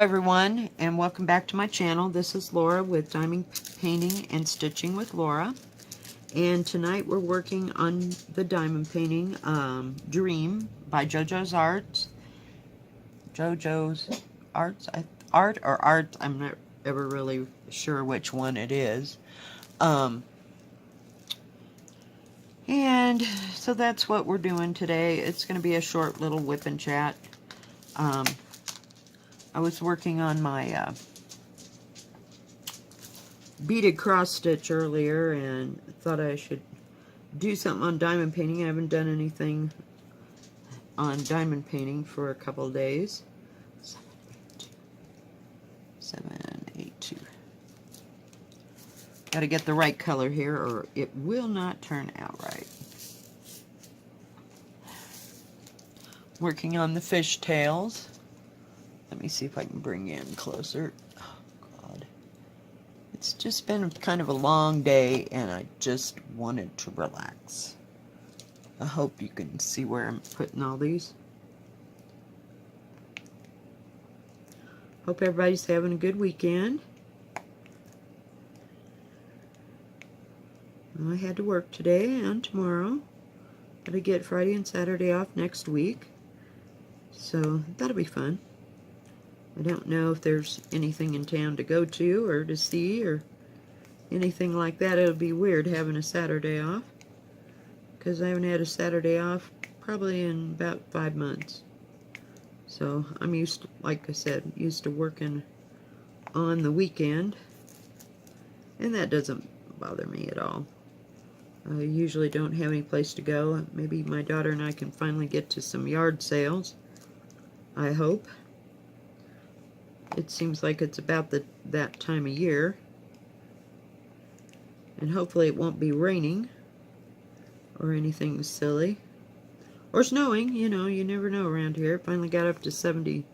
Everyone, and welcome back to my channel. This is Laura with Diamond Painting and Stitching with Laura, and tonight we're working on the diamond painting Dream by JoJo's Arts. JoJo's Arts, Art or Art, I'm not ever really sure which one it is. And so that's what we're doing today. It's going to be a short little whip and chat. I was working on my beaded cross stitch earlier and thought I should do something on diamond painting. I haven't done anything on diamond painting for a couple of days. 782. Got to get the right color here or it will not turn out right. Working on the fish tails. Let me see if I can bring you in closer. Oh, God. It's just been kind of a long day, and I just wanted to relax. I hope you can see where I'm putting all these. Hope everybody's having a good weekend. I had to work today and tomorrow. Gotta get Friday and Saturday off next week. So that'll be fun. I don't know if there's anything in town to go to or to see or anything like that. It'll be weird having a Saturday off because I haven't had a Saturday off probably in about 5 months. So I'm used to, like I said, used to working on the weekend, and that doesn't bother me at all. I usually don't have any place to go. Maybe my daughter and I can finally get to some yard sales. I hope. It seems like it's about that time of year. And hopefully it won't be raining or anything silly. Or snowing, you know, you never know around here. It finally got up to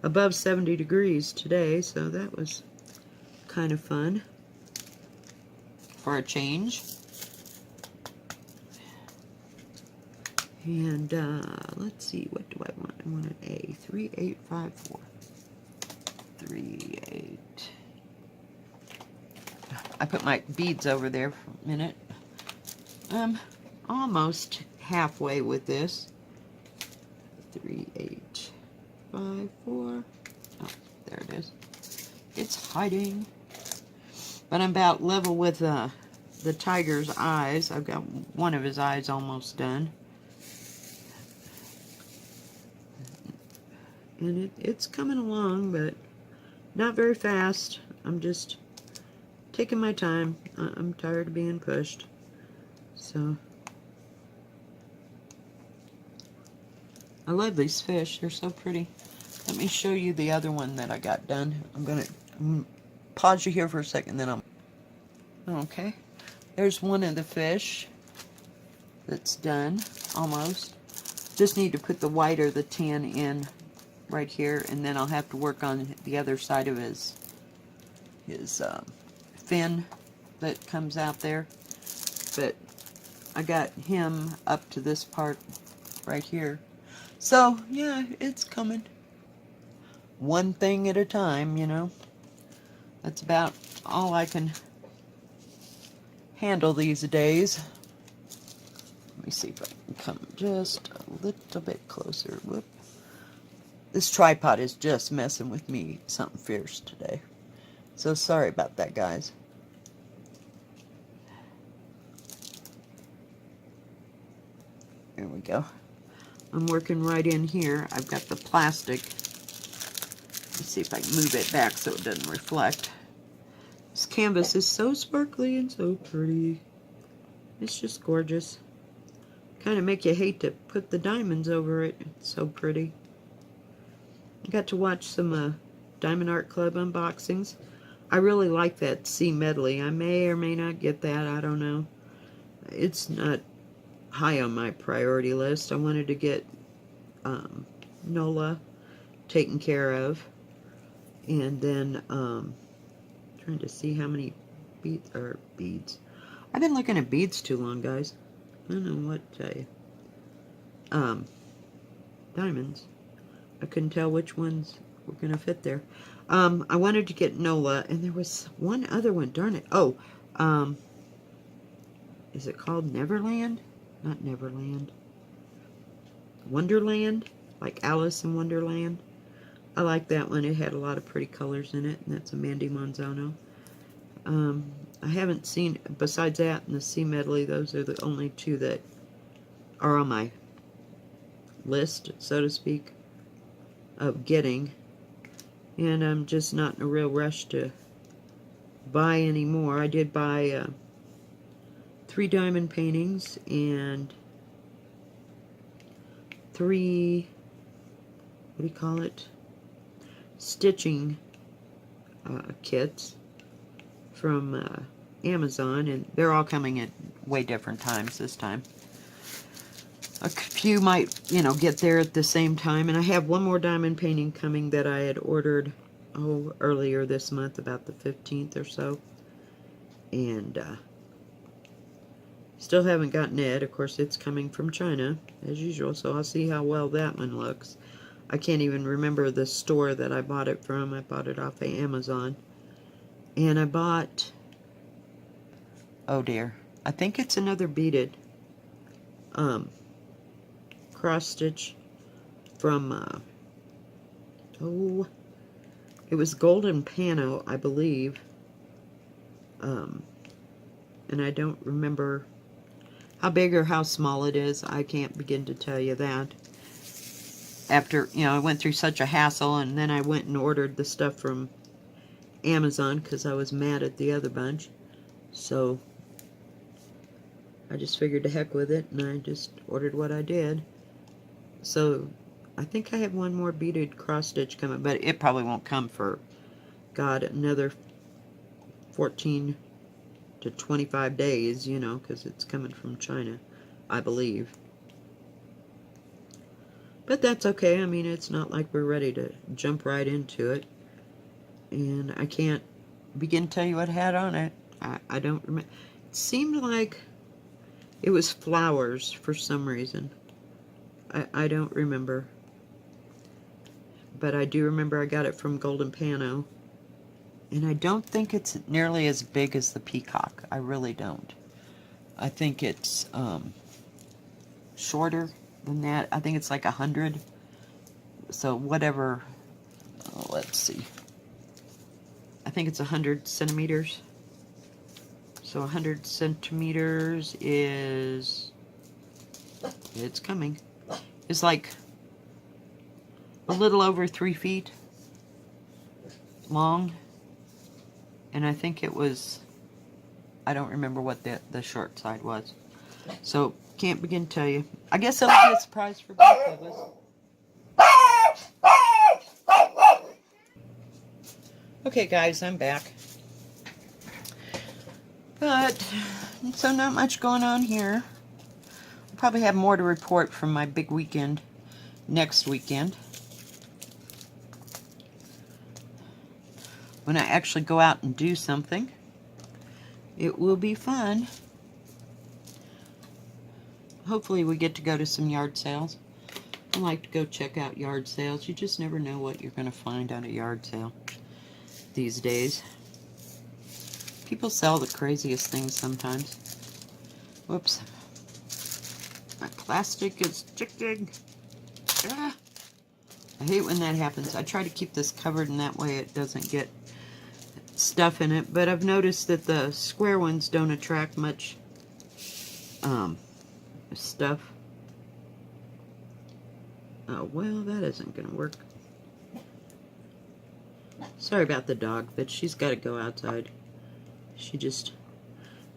above 70 degrees today, so that was kind of fun for a change. And let's see, what do I want? I want an A, 3854. 38. I put my beads over there for a minute. I'm almost halfway with this. 3854. Oh, there it is. It's hiding. But I'm about level with the tiger's eyes. I've got one of his eyes almost done. And it's coming along, but not very fast. I'm just taking my time. I'm tired of being pushed. So I love these fish. They're so pretty. Let me show you the other one that I got done. I'm gonna pause you here for a second, then okay. There's one of the fish that's done almost. Just need to put the white or the tan in right here, and then I'll have to work on the other side of his fin that comes out there. But I got him up to this part right here. So yeah, it's coming. One thing at a time, you know. That's about all I can handle these days. Let me see if I can come just a little bit closer. Whoop. This tripod is just messing with me something fierce today. So sorry about that, guys. There we go. I'm working right in here. I've got the plastic. Let's see if I can move it back so it doesn't reflect. This canvas is so sparkly and so pretty. It's just gorgeous. Kind of make you hate to put the diamonds over it. It's so pretty. I got to watch some Diamond Art Club unboxings. I really like that C medley. I may or may not get that. I don't know. It's not high on my priority list. I wanted to get Nola taken care of. And then trying to see how many beads. I've been looking at beads too long, guys. I don't know what to tell you. Diamonds. I couldn't tell which ones we're going to fit there. I wanted to get Nola, and there was one other one, darn it. Oh, is it called Neverland? Not Neverland. Wonderland? Like Alice in Wonderland? I like that one. It had a lot of pretty colors in it, and that's a Mandy Monzano. I haven't seen, besides that and the Sea Medley, those are the only two that are on my list, so to speak, of getting. And I'm just not in a real rush to buy any more. I did buy 3 diamond paintings and 3, what do you call it, stitching kits from Amazon, and they're all coming at way different times this time. A few might, you know, get there at the same time, and I have one more diamond painting coming that I had ordered earlier this month, about the 15th or so, and still haven't gotten it. Of course, it's coming from China as usual, so I'll see how well that one looks. I can't even remember the store that I bought it from. I bought it off of Amazon. And I bought, oh dear, I think it's another beaded cross stitch from, oh, it was Golden Pano, I believe. And I don't remember how big or how small it is. I can't begin to tell you that. After, you know, I went through such a hassle, and then I went and ordered the stuff from Amazon because I was mad at the other bunch. So I just figured to heck with it, and I just ordered what I did. So I think I have one more beaded cross stitch coming, but it probably won't come for, God, another 14 to 25 days, you know, because it's coming from China, I believe. But that's okay. I mean, it's not like we're ready to jump right into it. And I can't begin to tell you what it had on it. I don't remember. It seemed like it was flowers for some reason. I don't remember. But I do remember I got it from Golden Pano. And I don't think it's nearly as big as the Peacock. I really don't. I think it's shorter than that. I think it's like 100. So whatever. Let's see. I think it's 100 centimeters. So 100 centimeters is, it's coming, it's like a little over 3 feet long. And I think it was, I don't remember what the short side was. So can't begin to tell you. I guess it'll be a surprise for both of us. Okay guys, I'm back. But, so not much going on here. I'll probably have more to report from my big weekend next weekend, when I actually go out and do something. It will be fun. Hopefully we get to go to some yard sales. I like to go check out yard sales. You just never know what you're going to find at a yard sale these days. People sell the craziest things sometimes. Whoops. My plastic is sticking. Ah. I hate when that happens. I try to keep this covered in that way it doesn't get stuff in it, but I've noticed that the square ones don't attract much stuff. Oh, well, that isn't going to work. Sorry about the dog, but she's got to go outside. She just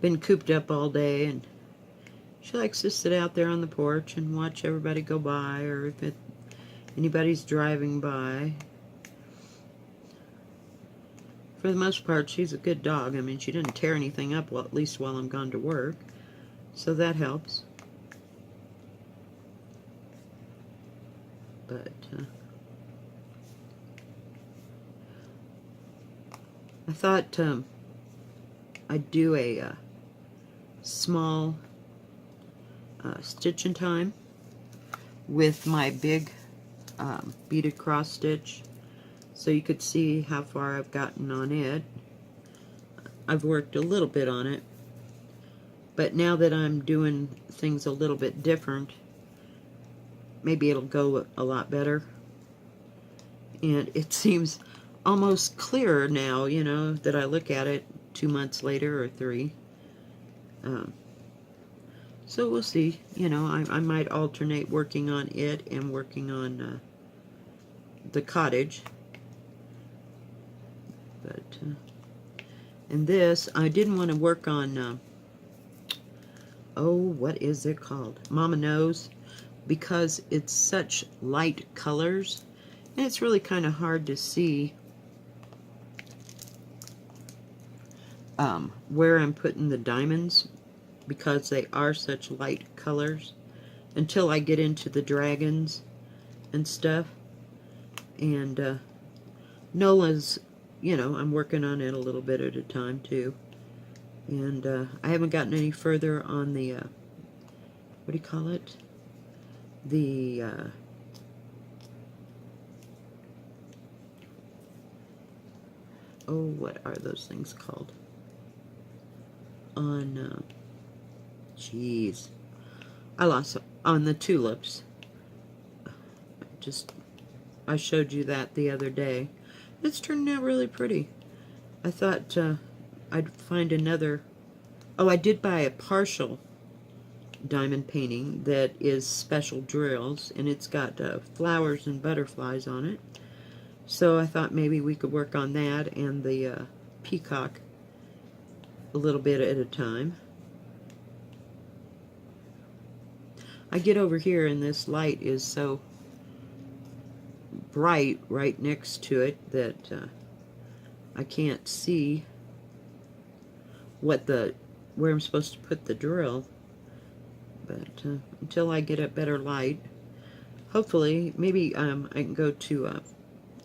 been cooped up all day, and she likes to sit out there on the porch and watch everybody go by, or if anybody's driving by. For the most part, she's a good dog. I mean, she didn't tear anything up, well, at least while I'm gone to work, so that helps. But I thought I'd do a small stitch in time with my big beaded cross stitch so you could see how far I've gotten on it. I've worked a little bit on it, but now that I'm doing things a little bit different, maybe it'll go a lot better. And it seems almost clearer now, you know, that I look at it 2 months later or 3. So we'll see. You know, I might alternate working on it and working on the cottage. But and this, I didn't want to work on, oh, what is it called? Mama Knows, because it's such light colors, and it's really kind of hard to see where I'm putting the diamonds, because they are such light colors, until I get into the dragons and stuff. And Nola's, you know, I'm working on it a little bit at a time too. And I haven't gotten any further on the, what do you call it? The, oh, what are those things called? On, jeez, I lost on the tulips. I showed you that the other day. It's turning out really pretty. I thought I'd find another. Oh, I did buy a partial diamond painting that is special drills, and it's got flowers and butterflies on it. So I thought maybe we could work on that and the peacock a little bit at a time. I get over here and this light is so bright right next to it that I can't see where I'm supposed to put the drill. But until I get a better light, hopefully, maybe I can go to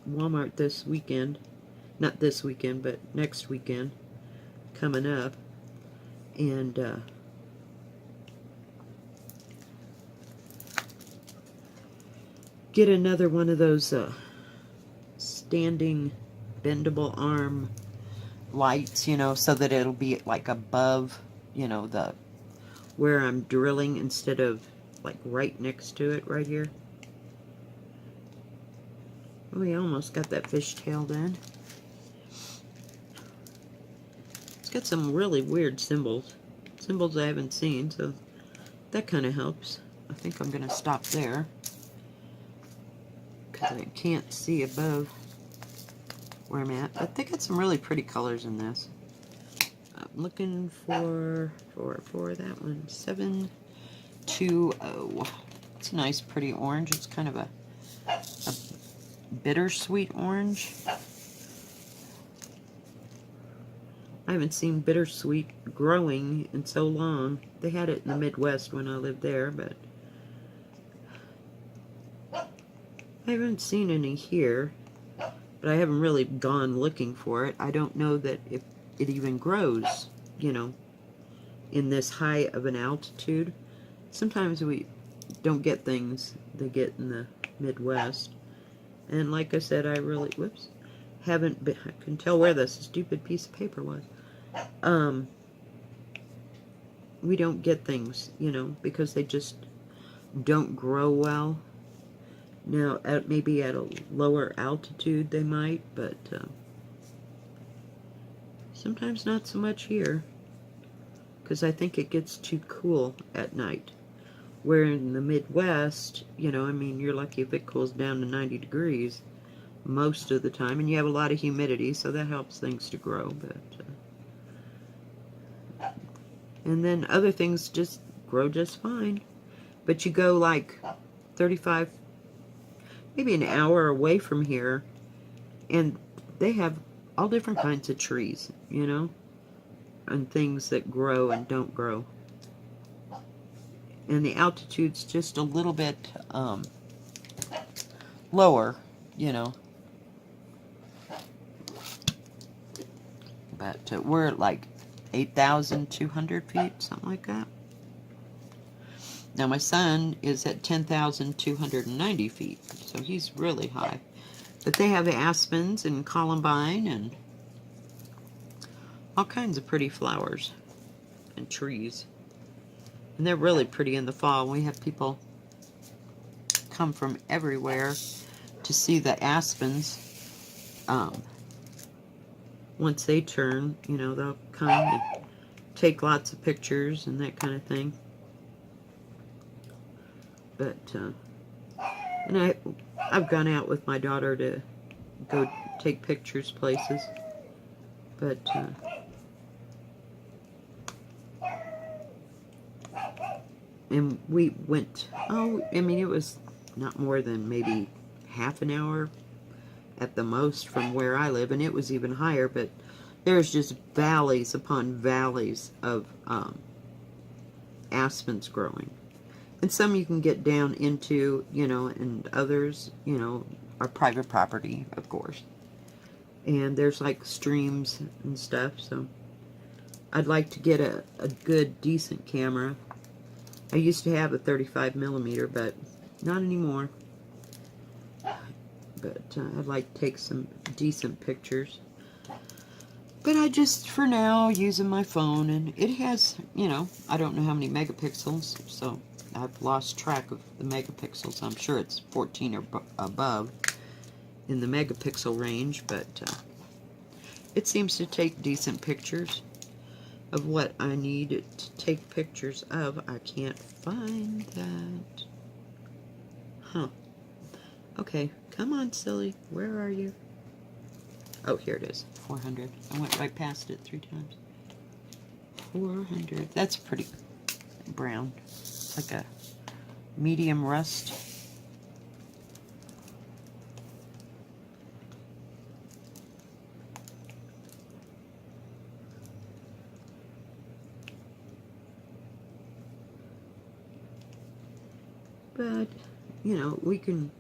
Walmart this weekend. Not this weekend, but next weekend coming up, and get another one of those standing bendable arm lights, you know, so that it'll be like above, you know, the where I'm drilling, instead of like right next to it right here. We almost got that fishtail done. It's got some really weird symbols I haven't seen, so that kind of helps. I think I'm gonna stop there because I can't see above where I'm at. But they got some really pretty colors in this. I'm looking for that one. 720. It's a nice, pretty orange. It's kind of a bittersweet orange. I haven't seen bittersweet growing in so long. They had it in the Midwest when I lived there, but I haven't seen any here. But I haven't really gone looking for it. I don't know that if it even grows, you know, in this high of an altitude. Sometimes we don't get things they get in the Midwest. And like I said, I really, haven't been, I can tell where this stupid piece of paper was. We don't get things, you know, because they just don't grow well. Now, maybe at a lower altitude they might, but sometimes not so much here, because I think it gets too cool at night. Where in the Midwest, you know, I mean, you're lucky if it cools down to 90 degrees most of the time, and you have a lot of humidity, so that helps things to grow. But and then other things just grow just fine. But you go like 35, maybe an hour away from here, and they have all different kinds of trees, you know, and things that grow and don't grow. And the altitude's just a little bit lower, you know. But we're at like 8,200 feet, something like that. Now my son is at 10,290 feet, so he's really high. But they have aspens and columbine and all kinds of pretty flowers and trees. And they're really pretty in the fall. We have people come from everywhere to see the aspens. Once they turn, you know, they'll come and take lots of pictures and that kind of thing. But, and I've gone out with my daughter to go take pictures places. But, and we went, oh, I mean, it was not more than maybe half an hour at the most from where I live, and it was even higher, but there's just valleys upon valleys of aspens growing. And some you can get down into, you know, and others, you know, are private property, of course. And there's like streams and stuff, so I'd like to get a good, decent camera. I used to have a 35mm, but not anymore. But I'd like to take some decent pictures. But I just, for now, using my phone, and it has, you know, I don't know how many megapixels, so I've lost track of the megapixels. I'm sure it's 14 or above in the megapixel range, but it seems to take decent pictures of what I need to take pictures of. I can't find that. Huh. Okay, come on, silly. Where are you? Oh, here it is. 400. I went right past it 3 times. 400. That's pretty brown. It's like a medium rust. But, you know, we can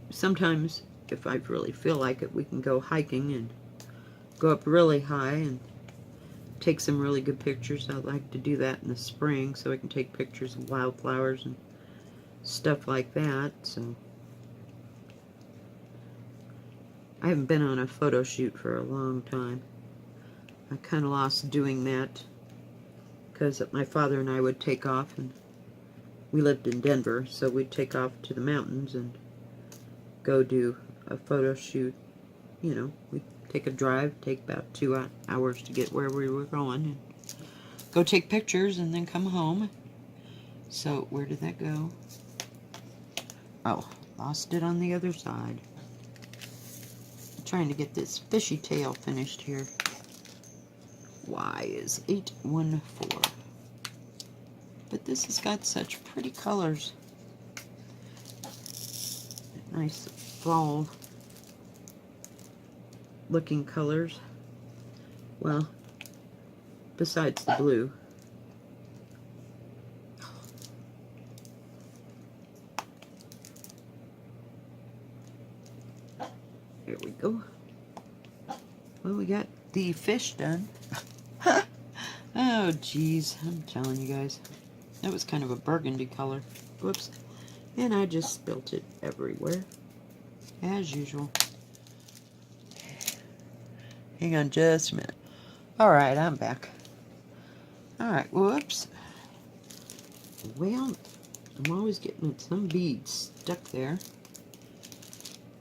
sometimes, if I really feel like it, we can go hiking and go up really high and take some really good pictures. I'd like to do that in the spring so I can take pictures of wildflowers and stuff like that. So I haven't been on a photo shoot for a long time. I kind of lost doing that because my father and I would take off, and we lived in Denver, so we'd take off to the mountains and go do a photo shoot. You know, we'd take a drive, take about 2 hours to get where we were going, and go take pictures and then come home. So where did that go? Oh, lost it on the other side. I'm trying to get this fishy tail finished here. Y is 814. But this has got such pretty colors. Nice fall looking colors. Well, besides the blue. Here we go. Well, we got the fish done. Oh, geez. I'm telling you guys. That was kind of a burgundy color. Whoops. And I just spilt it everywhere. As usual. Hang on just a minute. Alright, I'm back. Alright, whoops. Well, I'm always getting some beads stuck there.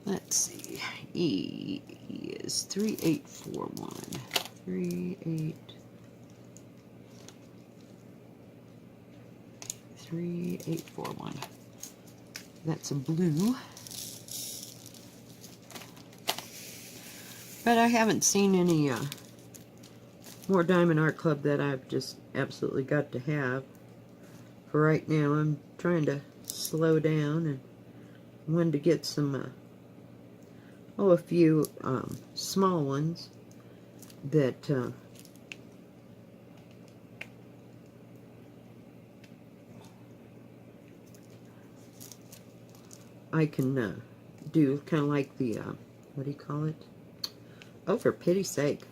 Let's see. E is 3841. 3841. That's a blue. But I haven't seen any more Diamond Art Club that I've just absolutely got to have. For right now, I'm trying to slow down and wanted to get some, a few small ones that I can do, kind of like the, what do you call it? Oh, for pity's sake.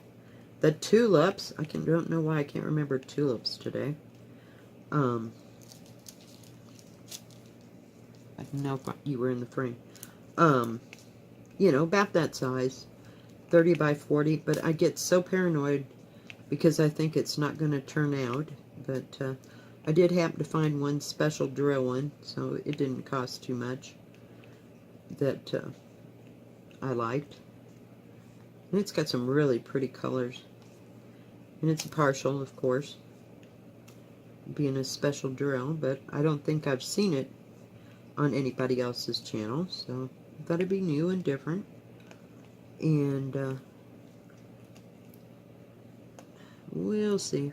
The tulips. I don't know why I can't remember tulips today. I didn't know if you were in the frame. you know, about that size, 30 by 40, but I get so paranoid because I think it's not going to turn out. But I did happen to find one special drill one, so it didn't cost too much, that I liked. And it's got some really pretty colors. And it's a partial, of course, being a special drill, but I don't think I've seen it on anybody else's channel, so I thought it'd be new and different. And we'll see.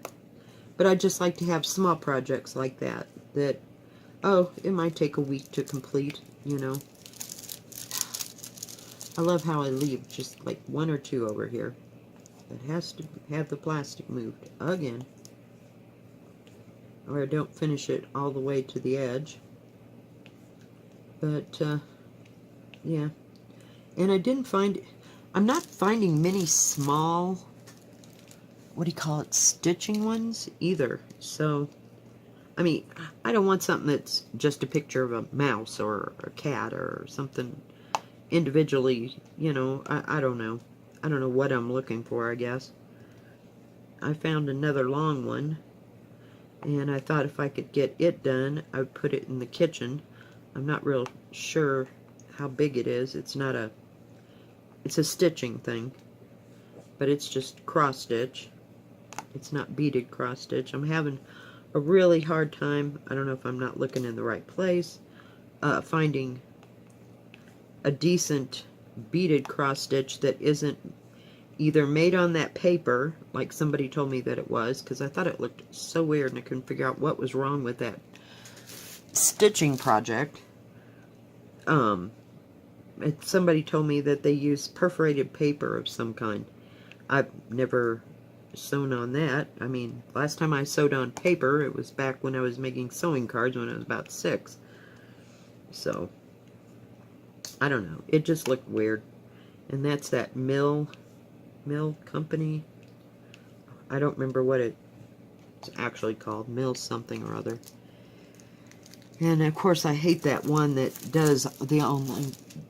But I just like to have small projects like that, oh, it might take a week to complete, you know. I love how I leave just like one or two over here. It has to have the plastic moved again, or I don't finish it all the way to the edge. But yeah, and I didn't find, I'm not finding many small, what do you call it, stitching ones either. So I mean, I don't want something that's just a picture of a mouse or a cat or something individually, you know. I don't know. I don't know what I'm looking for, I guess. I found another long one, and I thought if I could get it done, I would put it in the kitchen. I'm not real sure how big it is. It's not a, it's a stitching thing, but it's just cross stitch. It's not beaded cross stitch. I'm having a really hard time, I don't know if I'm not looking in the right place, finding a decent beaded cross stitch that isn't either made on that paper, like somebody told me that it was, because I thought it looked so weird and I couldn't figure out what was wrong with that stitching project. Somebody told me that they use perforated paper of some kind. I've never sewn on that. I mean, last time I sewed on paper, it was back when I was making sewing cards when I was about 6. So, I don't know. It just looked weird. And that's that Mill Company. I don't remember what it's actually called. Mill something or other. And of course I hate that one that does the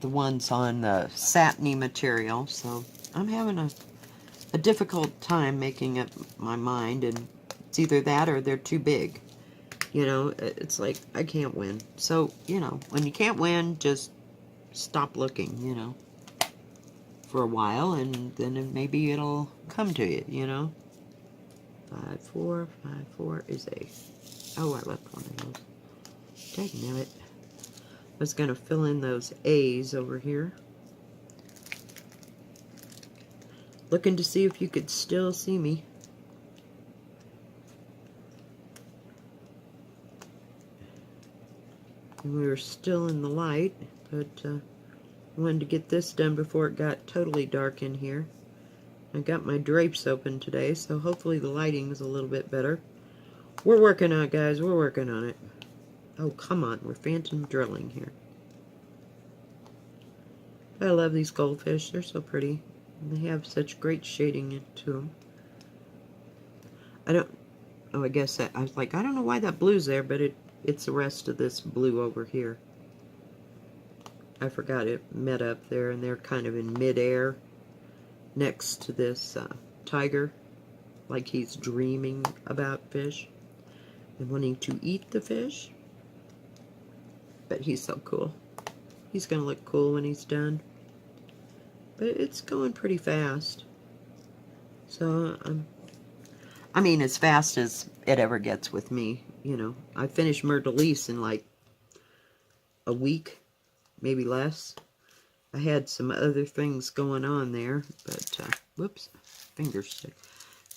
ones on the satiny material. So I'm having a difficult time making up my mind, and it's either that or they're too big. You know, it's like I can't win. So, you know, when you can't win, just stop looking, you know, for a while, and then maybe it'll come to you, you know. 5, 4, 5, 4 is a, oh, I left one of those. Dang it. I was going to fill in those A's over here. Looking to see if you could still see me. And we were still in the light, but I wanted to get this done before it got totally dark in here. I got my drapes open today, so hopefully the lighting is a little bit better. We're working on it, guys. We're working on it. Oh, come on. We're phantom drilling here. I love these goldfish. They're so pretty. And they have such great shading to them. I guess that, I was like, I don't know why that blue's there, but it's the rest of this blue over here. I forgot it met up there, and they're kind of in midair next to this tiger, like he's dreaming about fish and wanting to eat the fish. But he's so cool. He's going to look cool when he's done. But it's going pretty fast. So, I mean, as fast as it ever gets with me, you know. I finished Myrtle-Lise in like a week, maybe less. I had some other things going on there, but, whoops, finger stick.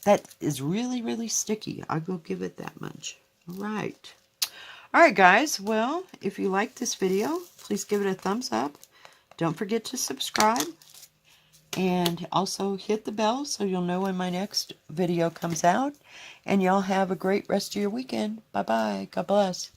That is really, really sticky. I will give it that much. All right. Alright guys, well, if you liked this video, please give it a thumbs up. Don't forget to subscribe. And also hit the bell so you'll know when my next video comes out. And y'all have a great rest of your weekend. Bye-bye. God bless.